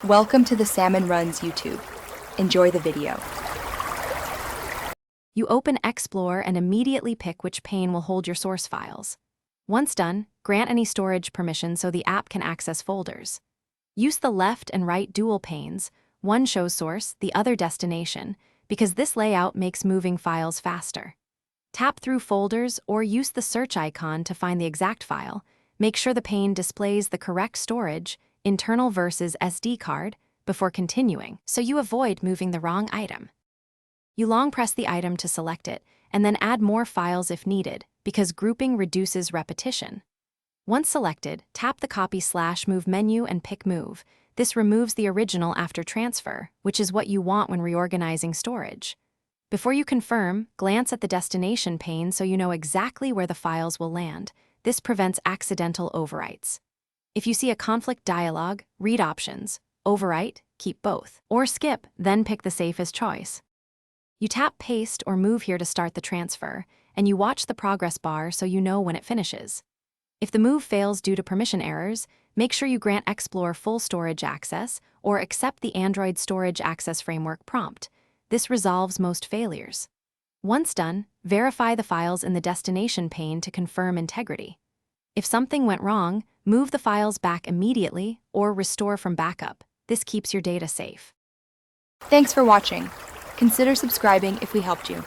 Welcome to the Salmon Runs YouTube. Enjoy the video. You open Xplorer and immediately pick which pane will hold your source files. Once done, grant any storage permission so the app can access folders. Use the left and right dual panes, one shows source, the other destination, because this layout makes moving files faster. Tap through folders or use the search icon to find the exact file. Make sure the pane displays the correct storage, internal versus SD card, before continuing, so you avoid moving the wrong item. You long press the item to select it, and then add more files if needed, because grouping reduces repetition. Once selected, tap the copy/move menu and pick Move. This removes the original after transfer, which is what you want when reorganizing storage. Before you confirm, glance at the destination pane so you know exactly where the files will land. This prevents accidental overwrites. If you see a conflict dialog, read options, overwrite, keep both, or skip, then pick the safest choice. You tap Paste or Move here to start the transfer, and you watch the progress bar so you know when it finishes. If the move fails due to permission errors, make sure you grant Xplorer full storage access or accept the Android Storage Access Framework prompt. This resolves most failures. Once done, verify the files in the destination pane to confirm integrity. If something went wrong, move the files back immediately or restore from backup. This keeps your data safe. Thanks for watching. Consider subscribing if we helped you.